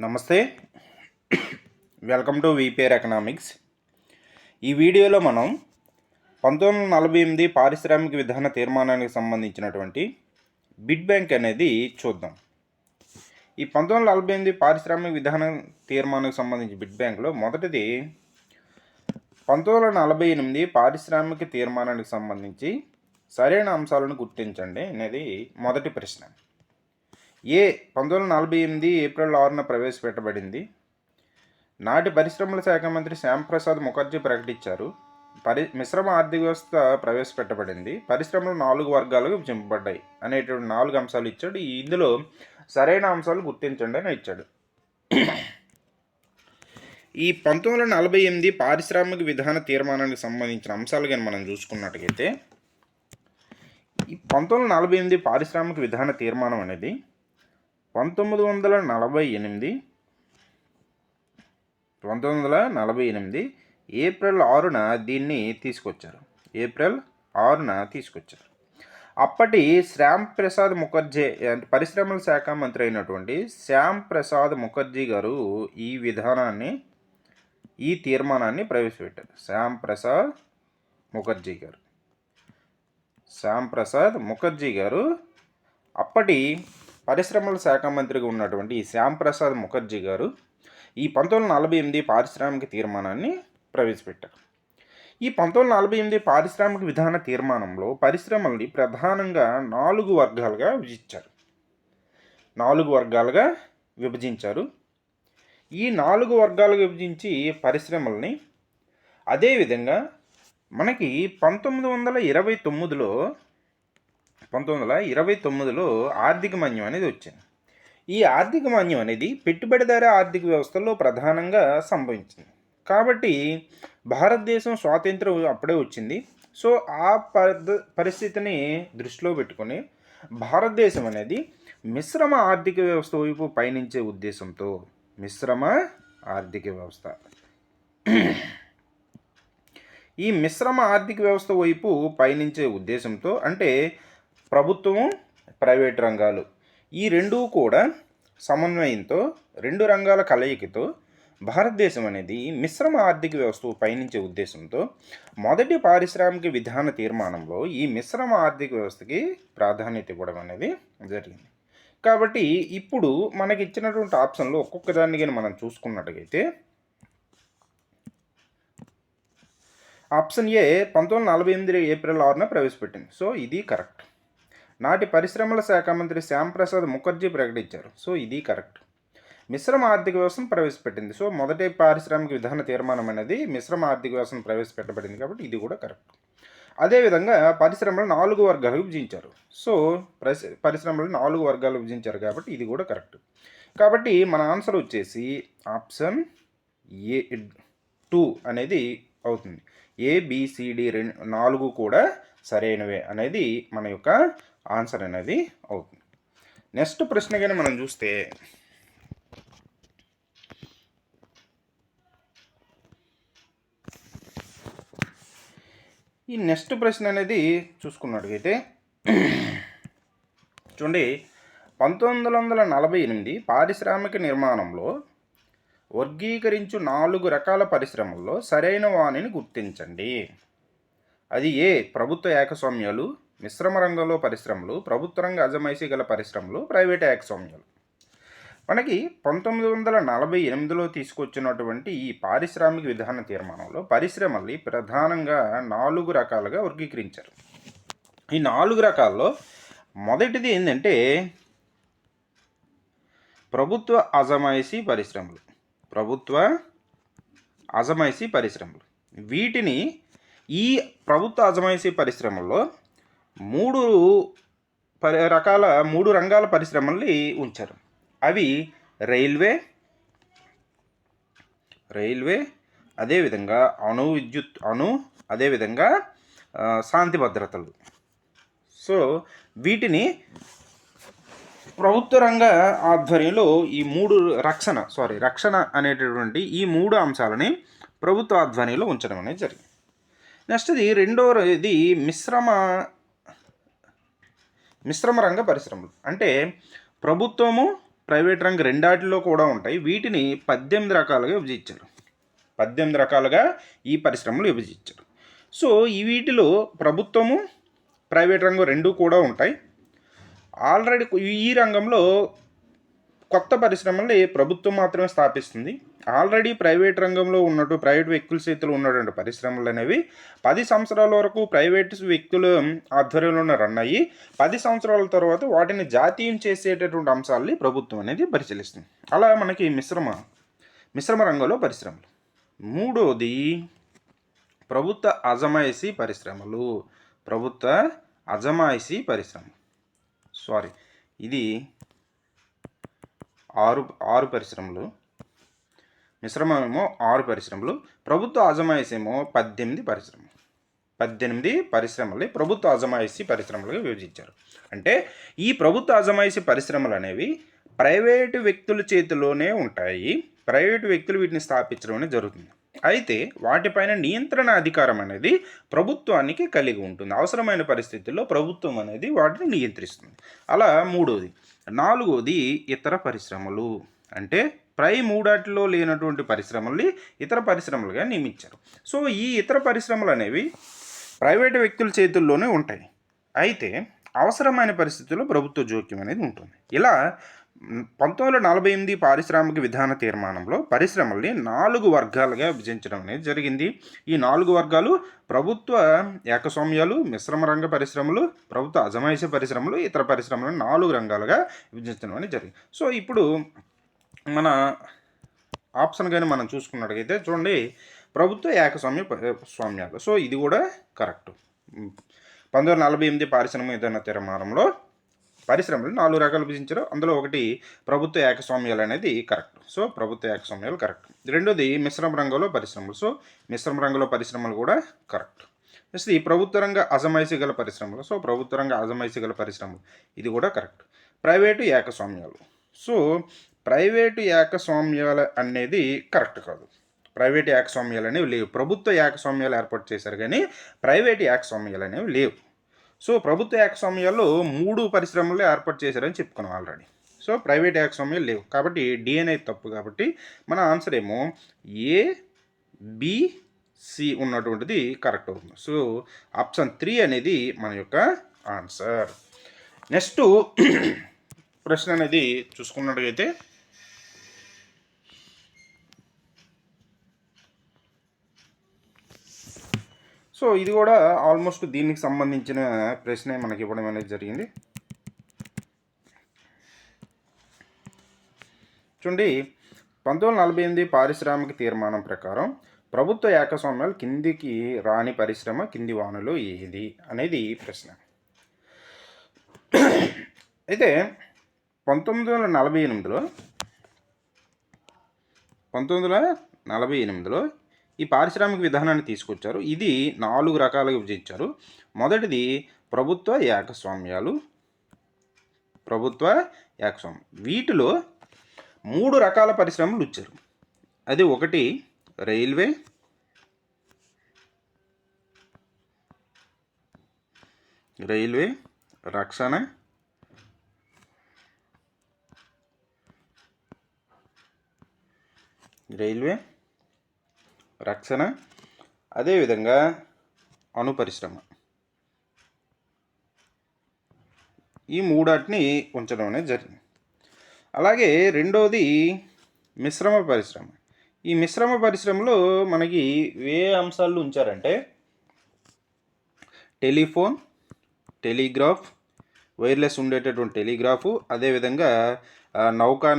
నమస్తే, welcome to VPR economics. ఈ వీడియోలో మనం 1948 పారిశ్రామిక విధాన తీర్మానానికి సంబంధించినటువంటి బిడ్ బ్యాంక్ అనేది చూద్దాం. ఈ 1948 పారిశ్రామిక విధాన తీర్మానానికి సంబంధించి బిడ్ బ్యాంక్లో మొదటిది 1948 పారిశ్రామిక తీర్మానానికి సంబంధించి సరైన అంశాలను గుర్తించండి అనేది మొదటి ప్రశ్న. 1948 ఏప్రిల్ 6న ప్రవేశపెట్టబడింది. నాటి పరిశ్రమల శాఖ మంత్రి శ్యాంప్రసాద్ ముఖర్జీ ప్రకటించారు. మిశ్రమ ఆర్థిక వ్యవస్థ ప్రవేశపెట్టబడింది. పరిశ్రమలు 4 వర్గాలుగా విభజింపబడ్డాయి అనేటువంటి 4 అంశాలు ఇచ్చాడు. ఇందులో సరైన అంశాలు గుర్తించండి అని ఇచ్చాడు. ఈ 1948 పారిశ్రామిక విధాన తీర్మానానికి సంబంధించిన అంశాలు కానీ మనం చూసుకున్నట్టుగైతే, ఈ 1948 పారిశ్రామిక విధాన తీర్మానం అనేది 1948 ఏప్రిల్ 6న దీన్ని తీసుకొచ్చారు. అప్పటి శ్యాంప్రసాద్ ముఖర్జీ అంటే పరిశ్రమల శాఖ మంత్రి అయినటువంటి శ్యాంప్రసాద్ ముఖర్జీ గారు ఈ తీర్మానాన్ని ప్రవేశపెట్టారు. శ్యాంప్రసాద్ ముఖర్జీ గారు అప్పటి పరిశ్రమల శాఖ మంత్రిగా ఉన్నటువంటి ఈ శ్యాంప్రసాద్ ముఖర్జీ గారు ఈ 1948 పారిశ్రామిక తీర్మానాన్ని ప్రవేశపెట్టారు. ఈ 1948 పారిశ్రామిక విధాన తీర్మానంలో పరిశ్రమల్ని ప్రధానంగా 4 వర్గాలుగా విభజించారు. ఈ 4 వర్గాలుగా విభజించి పరిశ్రమల్ని అదేవిధంగా మనకి 1929లో ఆర్థిక మాంద్యం అనేది వచ్చింది. ఈ ఆర్థిక మాంద్యం అనేది పెట్టుబడిదారీ ఆర్థిక వ్యవస్థలో ప్రధానంగా సంభవించింది. కాబట్టి భారతదేశం స్వాతంత్రం అప్పుడే వచ్చింది. సో ఆ పరిస్థితిని దృష్టిలో పెట్టుకొని భారతదేశం అనేది మిశ్రమ ఆర్థిక వ్యవస్థ వైపు పయనించే ఉద్దేశంతో ఈ మిశ్రమ ఆర్థిక వ్యవస్థ వైపు పయనించే ఉద్దేశంతో అంటే ప్రభుత్వం, ప్రైవేట్ రంగాలు ఈ రెండూ కూడా సమన్వయంతో 2 రంగాల కలయికతో భారతదేశం అనేది మిశ్రమ ఆర్థిక వ్యవస్థ పయనించే ఉద్దేశంతో మొదటి పారిశ్రామిక విధాన తీర్మానంలో ఈ మిశ్రమ ఆర్థిక వ్యవస్థకి ప్రాధాన్యత ఇవ్వడం అనేది జరిగింది. కాబట్టి ఇప్పుడు మనకి ఇచ్చినటువంటి ఆప్షన్లో ఒక్కొక్క దాన్ని కానీ మనం చూసుకున్నట్టుగైతే, ఆప్షన్ ఏ 1948 ఏప్రిల్ 6న ప్రవేశపెట్టింది. సో ఇది కరెక్ట్. నాటి పరిశ్రమల శాఖ మంత్రి శ్యాంప్రసాద్ ముఖర్జీ ప్రకటించారు. సో ఇది కరెక్ట్. మిశ్రమ ఆర్థిక వ్యవస్థను ప్రవేశపెట్టింది. సో మొదటి పారిశ్రామిక విధాన తీర్మానం అనేది మిశ్రమ ఆర్థిక వ్యవస్థను ప్రవేశపెట్టబడింది కాబట్టి ఇది కూడా కరెక్ట్. అదేవిధంగా పరిశ్రమలు 4 వర్గాలు విభజించారు. సో పరిశ్రమలు 4 వర్గాలు విభజించారు కాబట్టి ఇది కూడా కరెక్ట్. కాబట్టి మన ఆన్సర్ వచ్చేసి ఆప్షన్ A2 అనేది అవుతుంది. ABCD 4 కూడా సరైనవే అనేది మన యొక్క ఆన్సర్ అనేది అవుతుంది. నెక్స్ట్ ప్రశ్న కానీ మనం చూస్తే, ఈ నెక్స్ట్ ప్రశ్న అనేది చూసుకున్నట్టుగైతే చూడండి, 1948 పారిశ్రామిక నిర్మాణంలో వర్గీకరించు 4 రకాల పరిశ్రమల్లో సరైన వాణిని గుర్తించండి. అది ఏ ప్రభుత్వ ఏకస్వామ్యాలు, మిశ్రమ రంగంలో పరిశ్రమలు, ప్రభుత్వ రంగ అజమాయిషీ గల పరిశ్రమలు, ప్రైవేట్ ఏకస్వామ్యాలు. మనకి 1948లో తీసుకొచ్చినటువంటి ఈ పారిశ్రామిక విధాన తీర్మానంలో పరిశ్రమల్ని ప్రధానంగా 4 రకాలుగా వర్గీకరించారు. ఈ 4 రకాల్లో మొదటిది ఏంటంటే ప్రభుత్వ అజమాయిషీ పరిశ్రమలు. వీటిని ఈ ప్రభుత్వ అజమాయిషీ పరిశ్రమల్లో 3 రంగాల పరిశ్రమల్ని ఉంచారు. అవి రైల్వే, అదేవిధంగా అదేవిధంగా శాంతి భద్రతలు. సో వీటిని ప్రభుత్వ రంగ ఆధ్వర్యంలో ఈ 3 రక్షణ అనేటటువంటి ఈ 3 అంశాలని ప్రభుత్వ ఆధ్వర్యంలో ఉంచడం అనేది జరిగింది. నెక్స్ట్ది రెండోది మిశ్రమ రంగ పరిశ్రమలు. అంటే ప్రభుత్వము, ప్రైవేట్ రంగ రెండాటిలో కూడా ఉంటాయి. వీటిని 18 రకాలుగా విభజించారు. 18 రకాలుగా ఈ పరిశ్రమలు విభజించారు. సో ఈ వీటిలో ప్రభుత్వము ప్రైవేట్ రంగం రెండు కూడా ఉంటాయి. ఆల్రెడీ ఈ రంగంలో కొత్త పరిశ్రమల్ని ప్రభుత్వం మాత్రమే స్థాపిస్తుంది. ఆల్రెడీ ప్రైవేట్ రంగంలో ప్రైవేట్ వ్యక్తుల చేతిలో ఉన్నటువంటి పరిశ్రమలు అనేవి 10 సంవత్సరాల వరకు ప్రైవేట్ వ్యక్తుల ఆధ్వర్యంలోనే రన్ అయ్యి 10 సంవత్సరాల తర్వాత వాటిని జాతీయం చేసేటటువంటి అంశాలని ప్రభుత్వం అనేది పరిశీలిస్తుంది. అలా మనకి మిశ్రమ రంగంలో పరిశ్రమలు. మూడోది ప్రభుత్వ అజమాయిషీ పరిశ్రమలు. ఇది 6 పరిశ్రమలు. మిశ్రమేమో 6 పరిశ్రమలు, ప్రభుత్వ అజమాయిషీ ఏమో 18 పరిశ్రమలు. 18 పరిశ్రమలు ప్రభుత్వ అజమాయిషీ పరిశ్రమలుగా విభజించారు. అంటే ఈ ప్రభుత్వ అజమాయిషీ పరిశ్రమలు అనేవి ప్రైవేటు వ్యక్తుల చేతిలోనే ఉంటాయి. ప్రైవేటు వ్యక్తులు వీటిని స్థాపించడం అనేది జరుగుతుంది. అయితే వాటిపైన నియంత్రణ అధికారం అనేది ప్రభుత్వానికి కలిగి ఉంటుంది. అవసరమైన పరిస్థితుల్లో ప్రభుత్వం అనేది వాటిని నియంత్రిస్తుంది. అలా మూడోది. నాలుగోది ఇతర పరిశ్రమలు. అంటే మూడాటిలో లేనటువంటి పరిశ్రమల్ని ఇతర పరిశ్రమలుగా నియమించారు. సో ఈ ఇతర పరిశ్రమలు అనేవి ప్రైవేటు వ్యక్తుల చేతుల్లోనే ఉంటాయి. అయితే అవసరమైన పరిస్థితుల్లో ప్రభుత్వ జోక్యం అనేది ఉంటుంది. ఇలా 1948 పారిశ్రామిక విధాన తీర్మానంలో పరిశ్రమల్ని 4 వర్గాలుగా విభజించడం అనేది జరిగింది. ఈ 4 వర్గాలు ప్రభుత్వ ఏకస్వామ్యాలు, మిశ్రమ రంగ పరిశ్రమలు, ప్రభుత్వ అజమాయిషీ పరిశ్రమలు, ఇతర పరిశ్రమలను 4 రంగాలుగా విభజించడం అనేది జరిగింది. సో ఇప్పుడు మన ఆప్షన్ కానీ మనం చూసుకున్నట్టుగైతే చూడండి, ప్రభుత్వ స్వామ్యాలు. సో ఇది కూడా కరెక్ట్. 1948 పారిశ్రామిక విధాన తీర్మానంలో పరిశ్రమలు 4 రకాలు విభజించారు. అందులో ఒకటి ప్రభుత్వ ఏకస్వామ్యాలు అనేది కరెక్ట్. సో ప్రభుత్వ ఏకస్వామ్యాలు కరెక్ట్. రెండోది మిశ్రమ రంగంలో పరిశ్రమలు. సో మిశ్రమ రంగంలో పరిశ్రమలు కూడా కరెక్ట్. నెక్స్ట్ ఈ ప్రభుత్వ రంగ అజమాయిషీ గల పరిశ్రమలు. సో ప్రభుత్వ రంగ అజమాయిషీ గల పరిశ్రమలు ఇది కూడా కరెక్ట్. ప్రైవేటు ఏకస్వామ్యాలు. సో ప్రైవేటు ఏకస్వామ్యాలు అనేది కరెక్ట్ కాదు. ప్రైవేటు ఏకస్వామ్యాలు అనేవి లేవు. ప్రభుత్వ ఏకస్వామ్యాలు ఏర్పాటు చేశారు కానీ ప్రైవేటు ఏకస్వామ్యాలు అనేవి లేవు. సో ప్రభుత్వ ఏకస్వామ్యాల్లో 3 పరిశ్రమలు ఏర్పాటు చేశారని చెప్పుకున్నాం ఆల్రెడీ. సో ప్రైవేట్ ఏకస్వామ్యాలు లేవు కాబట్టి డి అనేది తప్పు. కాబట్టి మన ఆన్సర్ ఏమో ABC ఉన్నటువంటిది కరెక్ట్ అవుతుంది. సో ఆప్షన్ 3 అనేది మన యొక్క ఆన్సర్. నెక్స్ట్ ప్రశ్న అనేది చూసుకున్నట్టుగైతే సో ఇది కూడా ఆల్మోస్ట్ దీనికి సంబంధించిన ప్రశ్నే మనకి ఇవ్వడం అనేది జరిగింది. చూడండి, 1948 పారిశ్రామిక తీర్మానం ప్రకారం ప్రభుత్వ ఏకస్వామ్యాలు కిందికి రాని పరిశ్రమ కింది వానలో ఏది అనేది ప్రశ్న. అయితే 1948లో ఈ పారిశ్రామిక విధానాన్ని తీసుకొచ్చారు. ఇది 4 రకాలుగా విభజించారు. మొదటిది ప్రభుత్వ ఏకస్వామ్యాలు. వీటిలో 3 రకాల పరిశ్రమలు ఇచ్చారు. అది ఒకటి రైల్వే, రక్షణ, అదేవిధంగా అణు పరిశ్రమ. ఈ 3 ఉంచడం అనేది జరిగింది. అలాగే రెండోది మిశ్రమ పరిశ్రమ. ఈ మిశ్రమ పరిశ్రమలో మనకి ఏ అంశాలు ఉంచారంటే టెలిఫోన్, టెలిగ్రాఫ్, వైర్లెస్ ఉండేటటువంటి టెలిగ్రాఫు, అదేవిధంగా నౌకా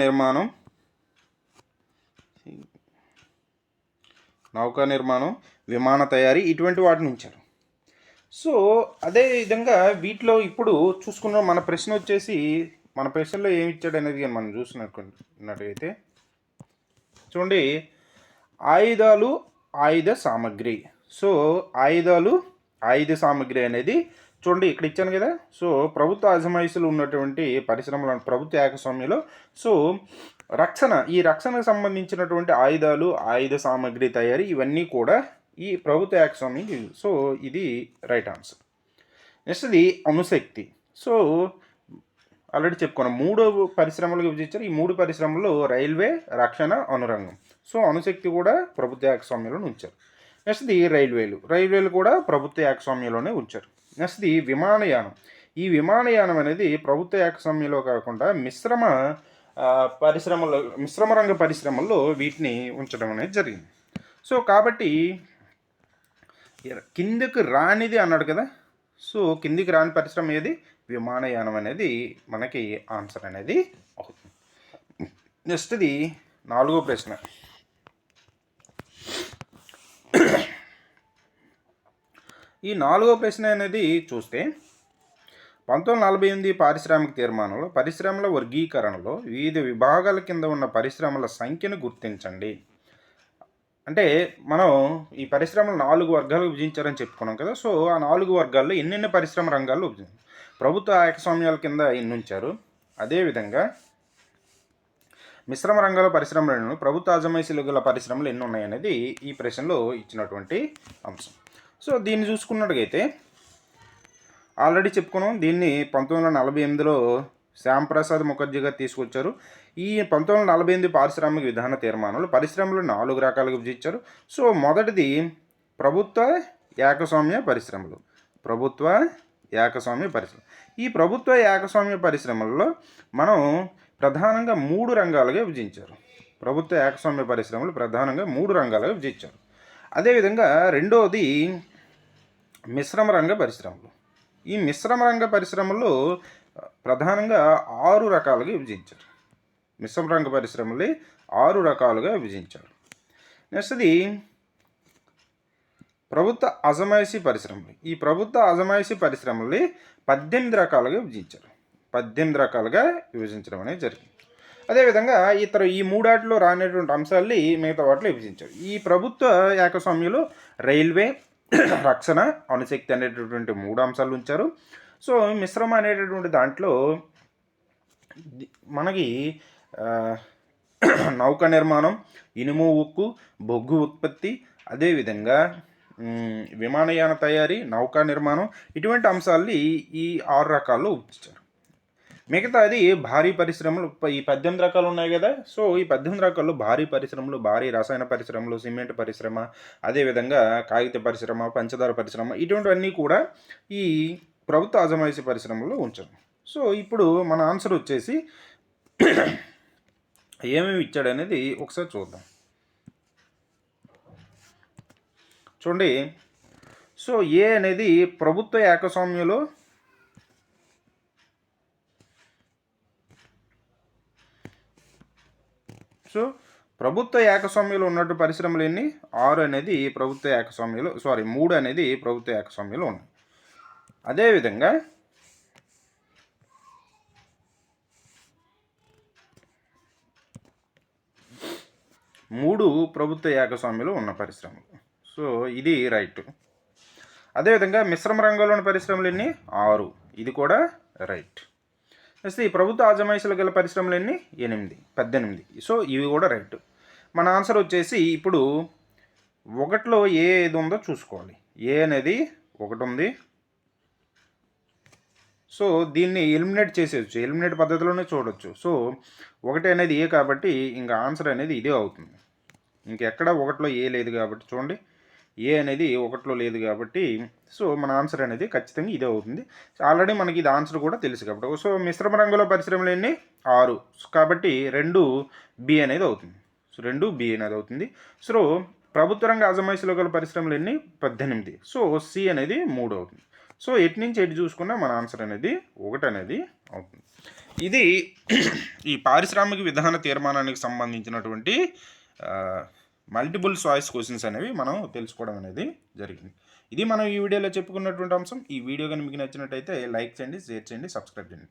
నిర్మాణం, విమాన తయారీ, ఇటువంటి వాటిని ఉంచారు. సో అదేవిధంగా వీటిలో ఇప్పుడు చూసుకున్న మన ప్రశ్న వచ్చేసి మన ప్రశ్నలో ఏమి ఇచ్చాడు అనేది మనం చూసినట్టుగైతే చూడండి, ఆయుధాలు, ఆయుధ సామగ్రి. సో ఆయుధాలు, ఆయుధ సామగ్రి అనేది చూడండి ఇక్కడ ఇచ్చాను కదా. సో ప్రభుత్వ అజమాయిషీలు ఉన్నటువంటి పరిశ్రమలు ప్రభుత్వ ఏకస్వామ్యంలో సో ఈ రక్షణకు సంబంధించినటువంటి ఆయుధాలు, ఆయుధ సామగ్రి తయారీ ఇవన్నీ కూడా ఈ ప్రభుత్వ ఏకస్వామ్యం. సో ఇది రైట్ ఆన్సర్. నెక్స్ట్ ఇది అణుశక్తి. సో ఆల్రెడీ చెప్పుకున్నాం 3 పరిశ్రమలుగా విభజించారు. ఈ 3 పరిశ్రమల్లో రైల్వే, రక్షణ, అనురంగం. సో అణుశక్తి కూడా ప్రభుత్వ ఏకస్వామ్యంలోనే ఉంచారు. నెక్స్ట్ది రైల్వేలు కూడా ప్రభుత్వ ఏకస్వామ్యంలోనే ఉంచారు. నెక్స్ట్ది విమానయానం. ఈ విమానయానం అనేది ప్రభుత్వ ఏకస్వామ్యంలో కాకుండా మిశ్రమ రంగ పరిశ్రమల్లో వీటిని ఉంచడం అనేది జరిగింది. సో కాబట్టి కిందకి రానిది అన్నాడు కదా, సో కిందికి రాని పరిశ్రమ ఏది? విమానయానం అనేది మనకి ఆన్సర్ అనేది అవుతుంది. నెక్స్ట్ది 4వ ప్రశ్న. ఈ 4వ ప్రశ్న అనేది చూస్తే 1948 పారిశ్రామిక తీర్మానంలో పరిశ్రమల వర్గీకరణలో వివిధ విభాగాల కింద ఉన్న పరిశ్రమల సంఖ్యను గుర్తించండి. అంటే మనం ఈ పరిశ్రమలు 4 వర్గాలు విభజించారని చెప్పుకున్నాం కదా. సో ఆ 4 వర్గాల్లో ఎన్నెన్ని పరిశ్రమ రంగాల్లో విభజించారు? ప్రభుత్వ ఏకస్వామ్యాల కింద ఎన్ని ఉంచారు, అదేవిధంగా మిశ్రమ రంగాల పరిశ్రమలను, ప్రభుత్వ అజమాయిషీలు గల పరిశ్రమలు ఎన్ని ఉన్నాయనేది ఈ ప్రశ్నలో ఇచ్చినటువంటి అంశం. సో దీన్ని చూసుకున్నట్టుగైతే ఆల్రెడీ చెప్పుకున్నాం. దీన్ని 1948లో శ్యాంప్రసాద్ ముఖర్జీ గారు తీసుకొచ్చారు. ఈ 1948 పారిశ్రామిక విధాన తీర్మానంలో పరిశ్రమలు 4 రకాలుగా విభజించారు. సో మొదటిది ప్రభుత్వ ఏకస్వామ్య పరిశ్రమలు. ఈ ప్రభుత్వ ఏకస్వామ్య పరిశ్రమల్లో మనం ప్రధానంగా 3 రంగాలుగా విభజించారు. ప్రభుత్వ ఏకస్వామ్య పరిశ్రమలు ప్రధానంగా 3 రంగాలుగా విభజించారు. అదేవిధంగా రెండవది మిశ్రమ రంగ పరిశ్రమలు. ఈ మిశ్రమ రంగ పరిశ్రమల్లో ప్రధానంగా 6 రకాలుగా విభజించారు. మిశ్రమ రంగ పరిశ్రమలు 6 రకాలుగా విభజించారు. నెక్స్ట్ది ప్రభుత్వ అజమాయిషీ పరిశ్రమలు. ఈ ప్రభుత్వ అజమాయిషీ పరిశ్రమల్ని 18 రకాలుగా విభజించారు. 18 రకాలుగా విభజించడం అనేది జరిగింది. అదేవిధంగా ఈ 3 వాటిలో రానటువంటి అంశాలని మిగతా వాటిలో విభజించారు. ఈ ప్రభుత్వ ఏకస్వామ్యంలో రైల్వే, రక్షణ, అణుశక్తి అనేటటువంటి 3 అంశాలు ఉంచారు. సో మిశ్రమ అనేటటువంటి దాంట్లో మనకి నౌక నిర్మాణం, ఇనుము, ఉక్కు, బొగ్గు ఉత్పత్తి, అదేవిధంగా విమానయాన తయారీ, నౌకా నిర్మాణం, ఇటువంటి అంశాలని ఈ 6 రకాల్లో ఉంచారు. మిగతాది భారీ పరిశ్రమలు ఈ 18 రకాలు ఉన్నాయి కదా. సో ఈ 18 రకాల్లో భారీ పరిశ్రమలు, భారీ రసాయన పరిశ్రమలు, సిమెంట్ పరిశ్రమ, అదేవిధంగా కాగిత పరిశ్రమ, పంచదార పరిశ్రమ, ఇటువంటివన్నీ కూడా ఈ ప్రభుత్వ అజమాయిషీ పరిశ్రమలో ఉంచారు. సో ఇప్పుడు మన ఆన్సర్ వచ్చేసి ఏమేమి ఇచ్చాడు అనేది ఒకసారి చూద్దాం. చూడండి. సో ఏ అనేది ప్రభుత్వ ఏకస్వామ్యంలో ప్రభుత్వ ఏకస్వామ్యంలో ఉన్నట్టు పరిశ్రమలు ఎన్ని? 6 అనేది ప్రభుత్వ ఏకస్వామ్యంలో, 3 అనేది ప్రభుత్వ ఏకస్వామ్యంలో ఉన్నాయి. అదేవిధంగా మూడు ప్రభుత్వ ఏకస్వామ్యంలో ఉన్న పరిశ్రమలు. సో ఇది రైట్. అదేవిధంగా మిశ్రమ రంగంలోని పరిశ్రమలు ఎన్ని? 6. ఇది కూడా రైట్. నెక్స్ట్ ఈ ప్రభుత్వ అజమాయిషీలు గల పరిశ్రమలు ఎన్ని? 18. సో ఇవి కూడా రైట్. మన ఆన్సర్ వచ్చేసి ఇప్పుడు 1లో ఏది ఉందో చూసుకోవాలి. ఏ అనేది 1 ఉంది. సో దీన్ని ఎలిమినేట్ చేసేయచ్చు, ఎలిమినేట్ పద్ధతిలోనే చూడొచ్చు. సో 1 అనేది ఏ కాబట్టి ఇంకా ఆన్సర్ అనేది ఇదే అవుతుంది. ఇంకెక్కడ 1లో ఏ లేదు కాబట్టి చూడండి, ఏ అనేది 1లో లేదు కాబట్టి సో మన ఆన్సర్ అనేది ఖచ్చితంగా ఇదే అవుతుంది. ఆల్రెడీ మనకి ఇది ఆన్సర్ కూడా తెలుసు కాబట్టి. సో మిశ్రమ రంగంలో పరిశ్రమలు ఎన్ని? 6 కాబట్టి 2B అనేది అవుతుంది. సో 2B అనేది అవుతుంది. సో ప్రభుత్వ రంగ అజమాయిషీలో గల పరిశ్రమలు ఎన్ని? 18. సో సి అనేది 3 అవుతుంది. సో ఎటు నుంచి ఎటు చూసుకున్నా మన ఆన్సర్ అనేది 1 అనేది అవుతుంది. ఇది ఈ పారిశ్రామిక విధాన తీర్మానానికి సంబంధించినటువంటి మల్టిపుల్ చాయిస్ క్వశ్చన్స్ అనేవి మనం తెలుసుకోవడం అనేది జరిగింది. ఇది మనం ఈ వీడియోలో చెప్పుకున్నటువంటి అంశం. ఈ వీడియో కనుక మీకు నచ్చినట్టయితే లైక్ చేయండి, షేర్ చేయండి, సబ్స్క్రైబ్ చేయండి. Thank you.